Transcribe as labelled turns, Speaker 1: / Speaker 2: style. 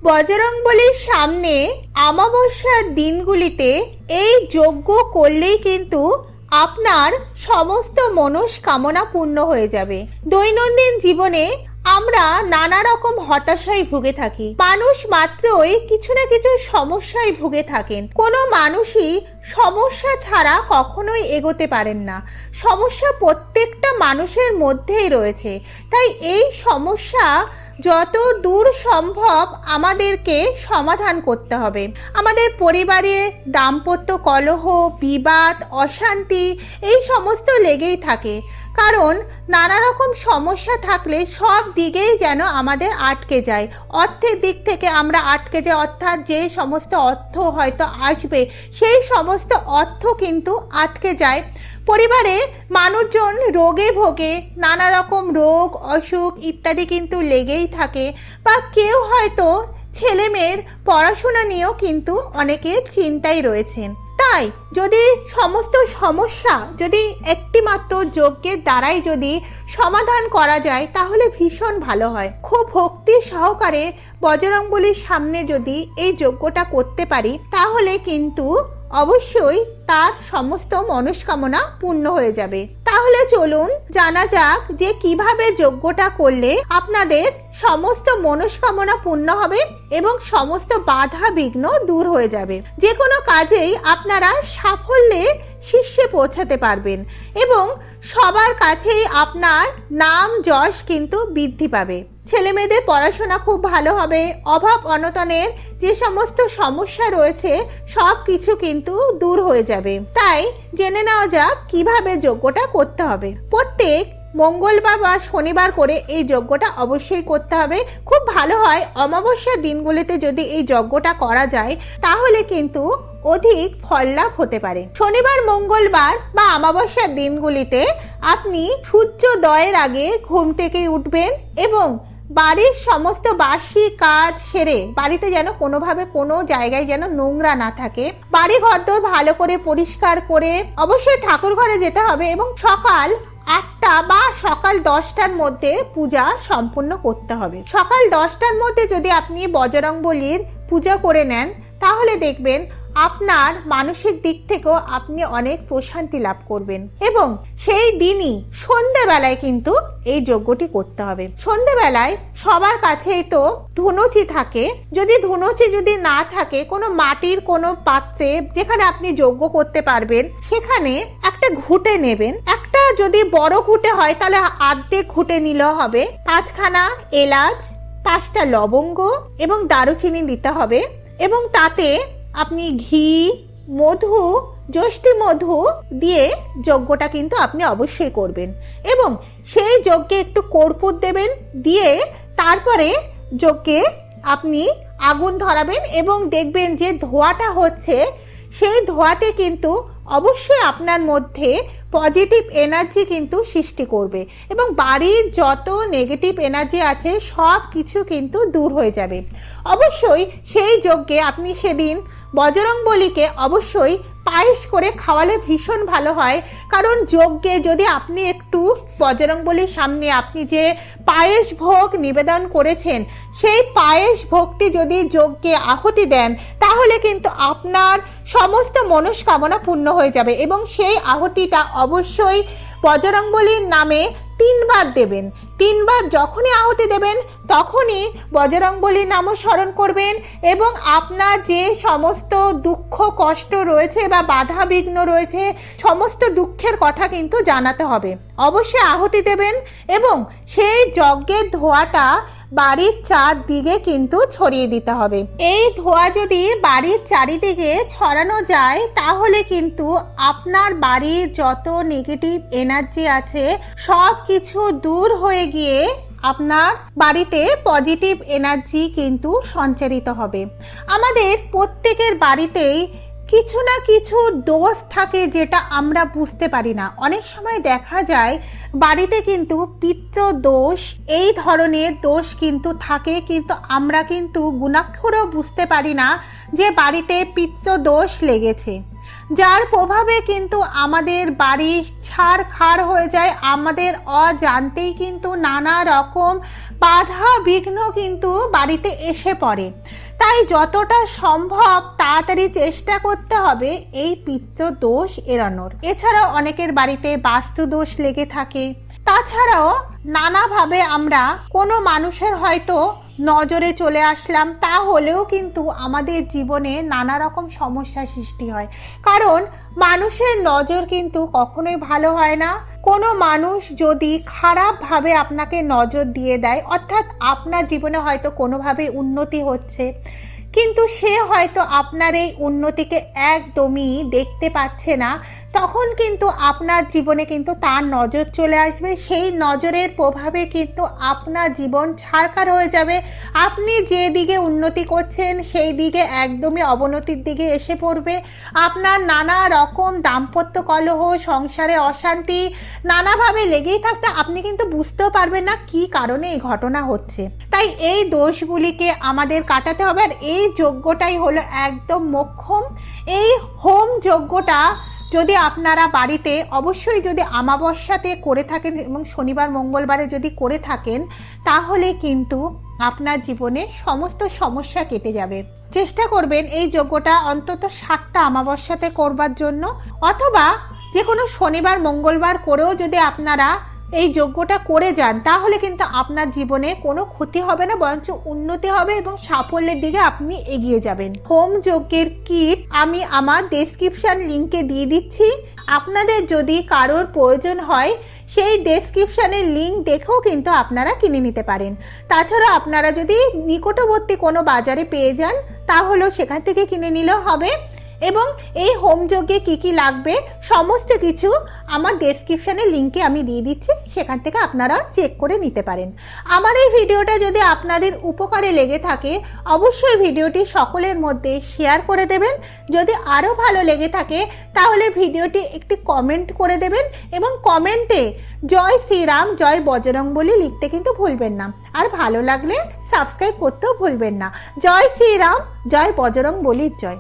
Speaker 1: বজরংবলীর সামনে অমাবস্যার দিনগুলিতে এই যজ্ঞ করলেই কিন্তু আপনার সমস্ত মনস্কামনা পূর্ণ হয়ে যাবে। দৈনন্দিন জীবনে আমরা নানা রকম হতাশায় ভুগে থাকি। মানুষ মাত্রই কিছু না কিছু সমস্যায় ভুগে থাকেন। কোনো মানুষই সমস্যা ছাড়া কখনোই এগোতে পারেন না। সমস্যা প্রত্যেকটা মানুষের মধ্যেই রয়েছে। তাই এই সমস্যা যত দূর সম্ভব আমাদেরকে সমাধান করতে হবে। আমাদের পরিবারে দাম্পত্য কলহ, বিবাদ, অশান্তি এই সমস্ত লেগেই থাকে। কারণ নানা রকম সমস্যা থাকলে সব দিকেই যেন আমাদের আটকে যায়। অর্থের দিক থেকে আমরা আটকে যাই, অর্থাৎ যে সমস্ত অর্থ হয়তো আসবে সেই সমস্ত অর্থ কিন্তু আটকে যায়। পরিবারে মানুষজন রোগে ভোগে, নানা রকম রোগ অসুখ ইত্যাদি কিন্তু লেগেই থাকে। বা কেউ হয়তো ছেলে মেয়ের পড়াশোনা নিয়েও কিন্তু অনেকের চিন্তায় রয়েছেন। তাই যদি সমস্ত সমস্যা যদি একটিমাত্র যজ্ঞের দ্বারাই যদি সমাধান করা যায় তাহলে ভীষণ ভালো হয়। খুব ভক্তি সহকারে বজরংবলীর সামনে যদি এই যজ্ঞটা করতে পারি তাহলে কিন্তু অবশ্যই তার সমস্ত মনস্কামনা পূর্ণ হয়ে যাবে। তাহলে চলুন জানা যাক যে কিভাবে যজ্ঞটা করলে আপনাদের সমস্ত মনস্কামনা পূর্ণ হবে এবং সমস্ত বাধা বিঘ্ন দূর হয়ে যাবে। যে কোনো কাজেই আপনারা সাফল্যে শীর্ষে পৌঁছাতে পারবেন এবং সবার কাছেই আপনার নাম যশ কিন্তু বৃদ্ধি পাবে। ছেলে মেয়েদের পড়াশোনা খুব ভালো হবে। অভাব অনটনের যে সমস্ত সমস্যা রয়েছে সব কিছু কিন্তু দূর হয়ে যাবে। তাই জেনে নেওয়া যাক কিভাবে যজ্ঞটা করতে হবে। প্রত্যেক মঙ্গলবার বা শনিবার করে এই যজ্ঞটা অবশ্যই করতে হবে। খুব ভালো হয় অমাবস্যার দিনগুলিতে যদি এই যজ্ঞটা করা যায় তাহলে কিন্তু অধিক ফল লাভ হতে পারে। শনিবার, মঙ্গলবার বা অমাবস্যার দিনগুলিতে আপনি সূর্যোদয়ের আগে ঘুম থেকে উঠবেন এবং বাড়ির সমস্ত বাসি কাজ সেরে, বাড়িতে যেন কোনোভাবে কোনো জায়গায় যেন নোংরা না থাকে, বাড়ি ঘরদোর ভালো করে পরিষ্কার করে অবশ্যই ঠাকুর ঘরে যেতে হবে এবং সকাল 8টা বা সকাল 10টার মধ্যে পূজা সম্পূর্ণ করতে হবে। সকাল 10টার মধ্যে যদি আপনি বজরংবলীর পূজা করে নেন তাহলে দেখবেন আপনার মানসিক দিক থেকেও আপনি অনেক প্রশান্তি লাভ করবেন। এবং সেই দিনই সন্ধ্যেবেলায় কিন্তু এই যজ্ঞটি করতে হবে। সন্ধ্যেবেলায় সবার কাছেই তো ধুনুচি থাকে। যদি ধুনুচি যদি না থাকে, কোনো মাটির কোনো পাত্রে যেখানে আপনি যজ্ঞ করতে পারবেন সেখানে একটা ঘুঁটে নেবেন। একটা যদি বড় ঘুঁটে হয় তাহলে আর্ধেক ঘুঁটে নিলেও হবে। 5খানা এলাচ, 5টা লবঙ্গ এবং দারুচিনি নিতে হবে এবং তাতে আপনি ঘি, মধু, যষ্টি মধু দিয়ে যজ্ঞটা কিন্তু আপনি অবশ্যই করবেন এবং সেই যজ্ঞে একটু কর্পূর দেবেন, দিয়ে তারপরে যজ্ঞে আপনি আগুন ধরাবেন এবং দেখবেন যে ধোঁয়াটা হচ্ছে সেই ধোঁয়াতে কিন্তু অবশ্যই আপনার মধ্যে পজিটিভ এনার্জি কিন্তু সৃষ্টি করবে এবং বাড়ির যত নেগেটিভ এনার্জি আছে সব কিছু কিন্তু দূর হয়ে যাবে। অবশ্যই সেই যজ্ঞে আপনি সেদিন বজরংবলীকে অবশ্যই পায়েস করে খাওয়ালে ভীষণ ভালো হয়। কারণ যজ্ঞে যদি আপনি একটু বজরংবলীর সামনে আপনি যে পায়েস ভোগ নিবেদন করেছেন সেই পায়েস ভোগটি যদি যজ্ঞে আহুতি দেন তাহলে কিন্তু আপনার সমস্ত মনস্কামনা পূর্ণ হয়ে যাবে এবং সেই আহুতিটা অবশ্যই বজরংবলীর নামে 3বার দেবেন। 3বার যখনই আহুতি দেবেন তখনই বজরংবলীর নামও স্মরণ করবেন এবং আপনার যে সমস্ত দুঃখ কষ্ট রয়েছে বা বাধা বিঘ্ন রয়েছে সমস্ত দুঃখের কথা কিন্তু জানাতে হবে। অবশ্যই আহুতি দেবেন এবং সেই যজ্ঞের ধোঁয়াটা বাড়ির চারদিকে কিন্তু ছড়িয়ে দিতে হবে। এই ধোঁয়া যদি বাড়ির চারিদিকে ছড়ানো যায় তাহলে কিন্তু আপনার বাড়ির যত নেগেটিভ এনার্জি আছে সব কিছু দূর হয়ে গিয়ে আপনার বাড়িতে পজিটিভ এনার্জি কিন্তু সঞ্চারিত হবে। আমাদের প্রত্যেকের বাড়িতেই কিছু না কিছু দোষ থাকে যেটা আমরা বুঝতে পারি না। অনেক সময় দেখা যায় বাড়িতে কিন্তু পিতৃ দোষ এই ধরনের দোষ কিন্তু থাকে, কিন্তু আমরা কিন্তু গুণাক্ষরেও বুঝতে পারি না যে বাড়িতে পিতৃ দোষ লেগেছে, যার প্রভাবে কিন্তু আমাদের বাড়ি ছাড়খাড় হয়ে যায়। আমাদের অজান্তেই কিন্তু নানা রকম বাধা বিঘ্ন কিন্তু বাড়িতে এসে পড়ে। তাই যতটা সম্ভব তাড়াতাড়ি চেষ্টা করতে হবে এই পিতৃ দোষ এড়ানোর। এছাড়াও অনেকের বাড়িতে বাস্তু দোষ লেগে থাকে। তাছাড়াও নানাভাবে আমরা কোনো মানুষের হয়তো নজরে চলে আসলাম, তাহলেও কিন্তু আমাদের জীবনে নানা রকম সমস্যার সৃষ্টি হয়। কারণ মানুষের নজর কিন্তু কখনোই ভালো হয় না। কোনো মানুষ যদি খারাপভাবে আপনাকে নজর দিয়ে দেয়, অর্থাৎ আপনার জীবনে হয়তো কোনোভাবে উন্নতি হচ্ছে, কিন্তু সে হয়তো আপনার এই উন্নতিকে একদমই দেখতে পাচ্ছে না, তখন কিন্তু আপনার জীবনে কিন্তু তার নজর চলে আসবে। সেই নজরের প্রভাবে কিন্তু আপনার জীবন ছারখার হয়ে যাবে। আপনি যে দিকে উন্নতি করছেন সেই দিকে একদমই অবনতির দিকে এসে পড়বে। আপনার নানা রকম দাম্পত্য কলহ, সংসারে অশান্তি নানাভাবে লেগেই থাকবে। আপনি কিন্তু বুঝতেও পারবেন না কী কারণে এই ঘটনা হচ্ছে। তাই এই দোষগুলিকে আমাদের কাটাতে হবে। আর এই যজ্ঞটাই হলো একদম মোক্ষম। এই হোম যজ্ঞটা যদি আপনারা বাড়িতে অবশ্যই যদি অমাবস্যাতে করে থাকেন এবং শনিবার মঙ্গলবারে যদি করে থাকেন, তাহলে কিন্তু আপনার জীবনে সমস্ত সমস্যা কেটে যাবে। চেষ্টা করবেন এই যজ্ঞটা অন্তত 7টা অমাবস্যাতে করবার জন্য, অথবা যে কোনো শনিবার মঙ্গলবার করেও যদি আপনারা এই যজ্ঞটা করে যান, তাহলে কিন্তু আপনার জীবনে কোনো ক্ষতি হবে না, বরঞ্চ উন্নতি হবে এবং সাফল্যের দিকে আপনি এগিয়ে যাবেন। হোম যজ্ঞের কিট আমি আমার ডেসক্রিপশন লিঙ্কে দিয়ে দিচ্ছি। আপনাদের যদি কারোর প্রয়োজন হয় সেই ডেসক্রিপশনের লিঙ্ক দেখেও কিন্তু আপনারা কিনে নিতে পারেন। তাছাড়া আপনারা যদি নিকটবর্তী কোনো বাজারে পেয়ে যান, তাহলেও সেখান থেকে কিনে নিলেও হবে। এবং এই হোম যজ্ঞে কী কী লাগবে সমস্ত কিছু আমার ডেসক্রিপশনের লিঙ্কে আমি দিয়ে দিচ্ছি, সেখান থেকে আপনারা চেক করে নিতে পারেন। আমার এই ভিডিওটা যদি আপনাদের উপকারে লেগে থাকে, অবশ্যই ভিডিওটি সকলের মধ্যে শেয়ার করে দেবেন। যদি আরও ভালো লেগে থাকে তাহলে ভিডিওটি একটি কমেন্ট করে দেবেন এবং কমেন্টে জয় শ্রীরাম জয় বজরংবলী লিখতে কিন্তু ভুলবেন না। আর ভালো লাগলে সাবস্ক্রাইব করতেও ভুলবেন না। জয় শ্রীরাম জয় বজরংবলীর জয়।